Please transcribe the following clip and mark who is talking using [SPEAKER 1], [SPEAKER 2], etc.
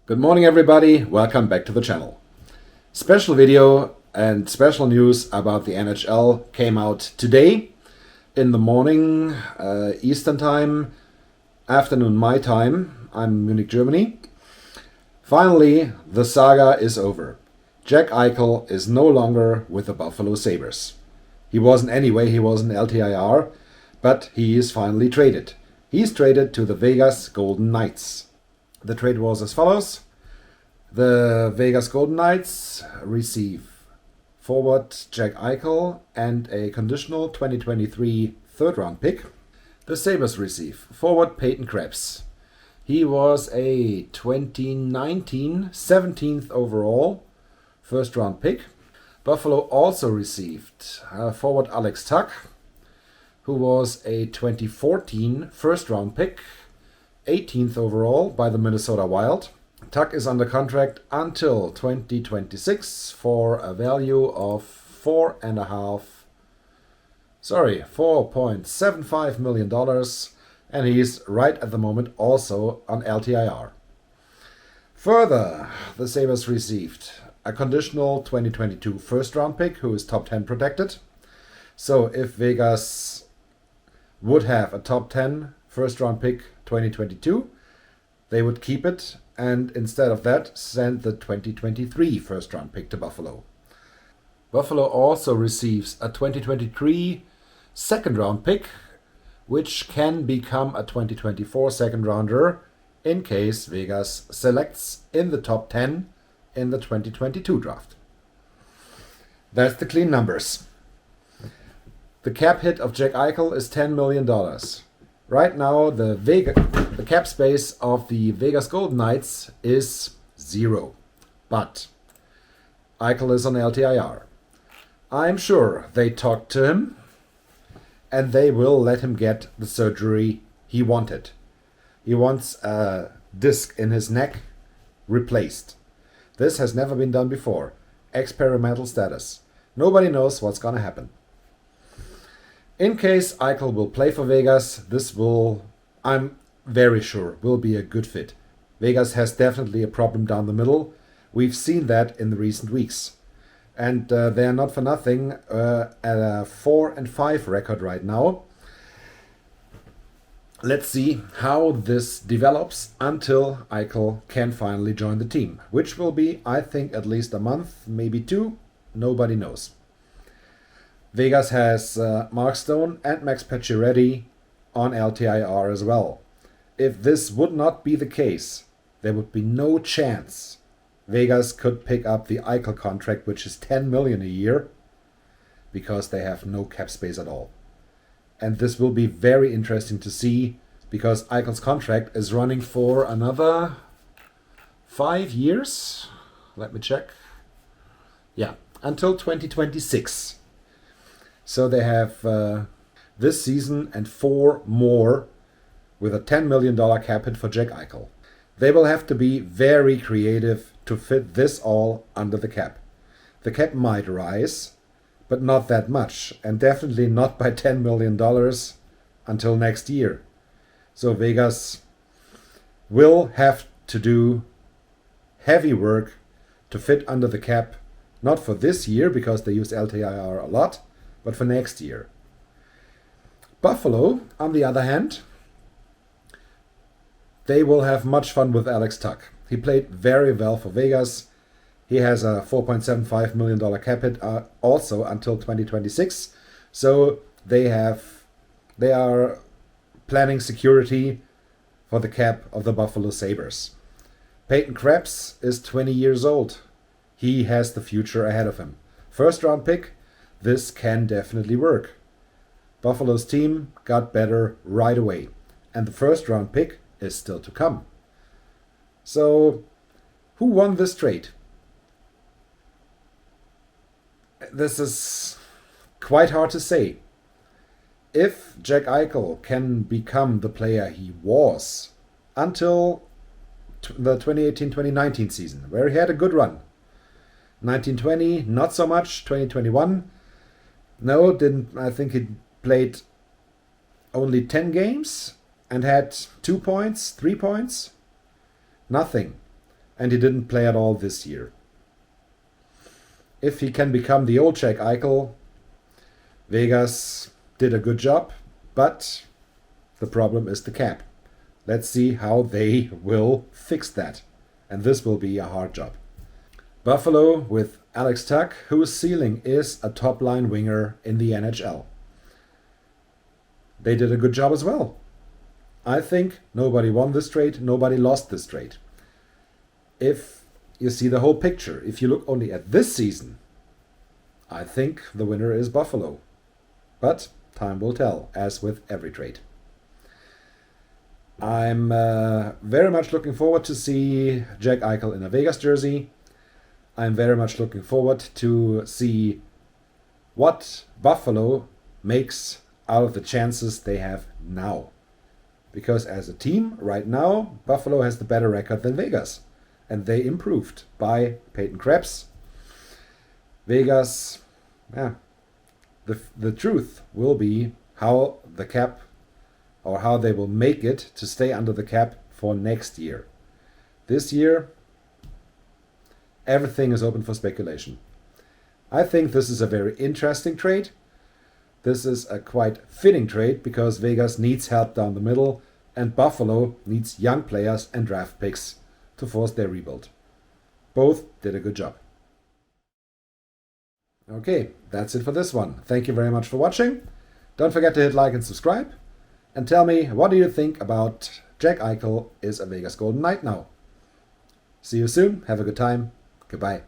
[SPEAKER 1] Good morning everybody, welcome back to the channel. Special video and special news about the NHL came out today in the morning, Eastern time, afternoon my time. I'm in Munich, Germany. Finally, the saga is over. Jack Eichel is no longer with the Buffalo Sabres. He wasn't anyway, he was in LTIR, but he is finally traded. He's traded to the Vegas Golden Knights. The trade was as follows. The Vegas Golden Knights receive forward Jack Eichel and a conditional 2023 third-round pick. The Sabres receive forward Peyton Krebs. He was a 2019 17th overall first-round pick. Buffalo also received forward Alex Tuch, who was a 2014 first-round pick, 18th overall by the Minnesota Wild. Tuch is under contract until 2026 for a value of $4.75 million, and he's right at the moment also on LTIR. Further, the Sabres received a conditional 2022 first-round pick who is top 10 protected. So if Vegas would have a top 10 first-round pick 2022, they would keep it and instead of that send the 2023 first-round pick to Buffalo. Buffalo also receives a 2023 second-round pick, which can become a 2024 second-rounder in case Vegas selects in the top 10 in the 2022 draft. That's the clean numbers. The cap hit of Jack Eichel is $10 million. Right now, the cap space of the Vegas Golden Knights is 0. But Eichel is on LTIR. I'm sure they talked to him and they will let him get the surgery he wanted. He wants a disc in his neck replaced. This has never been done before. Experimental status. Nobody knows what's gonna happen. In case Eichel will play for Vegas, this will, I'm very sure, will be a good fit. Vegas has definitely a problem down the middle. We've seen that in the recent weeks. And they are not for nothing at a 4-5 record right now. Let's see how this develops until Eichel can finally join the team, which will be, I think, at least a month, maybe 2. Nobody knows. Vegas has Mark Stone and Max Pacioretty on LTIR as well. If this would not be the case, there would be no chance Vegas could pick up the Eichel contract, which is $10 million a year, because they have no cap space at all. And this will be very interesting to see, because Eichel's contract is running for another 5 years. Let me check. Yeah, until 2026. So they have this season and 4 more with a $10 million cap hit for Jack Eichel. They will have to be very creative to fit this all under the cap. The cap might rise, but not that much, and definitely not by $10 million until next year. So Vegas will have to do heavy work to fit under the cap, not for this year because they use LTIR a lot, but for next year. Buffalo, on the other hand, they will have much fun with Alex Tuch. He played very well for Vegas. He has a $4.75 million cap hit also until 2026. So they are planning security for the cap of the Buffalo Sabres. Peyton Krebs is 20 years old. He has the future ahead of him. First round pick. This can definitely work. Buffalo's team got better right away, and the first round pick is still to come. So, who won this trade? This is quite hard to say. If Jack Eichel can become the player he was until the 2018-2019 season, where he had a good run. 1920, not so much. 2021, no, didn't. I think he played only 10 games and had 2 points, 3 points. Nothing. and he didn't play at all this year. If he can become the old Jack Eichel, Vegas did a good job, but the problem is the cap. Let's see how they will fix that. And this will be a hard job. Buffalo with Alex Tuch, whose ceiling is a top-line winger in the NHL. They did a good job as well. I think nobody won this trade, nobody lost this trade. If you see the whole picture, if you look only at this season, I think the winner is Buffalo. But time will tell, as with every trade. I'm very much looking forward to see Jack Eichel in a Vegas jersey. I'm very much looking forward to see what Buffalo makes out of the chances they have now. Because as a team, right now, Buffalo has the better record than Vegas. And they improved by Peyton Krebs. Vegas, the truth will be how the cap, or how they will make it to stay under the cap for next year. This year, everything is open for speculation. I think this is a very interesting trade. This is a quite fitting trade because Vegas needs help down the middle and Buffalo needs young players and draft picks to force their rebuild. Both did a good job. Okay, that's it for this one. Thank you very much for watching. Don't forget to hit like and subscribe. And tell me, what do you think about Jack Eichel is a Vegas Golden Knight now? See you soon. Have a good time. Goodbye.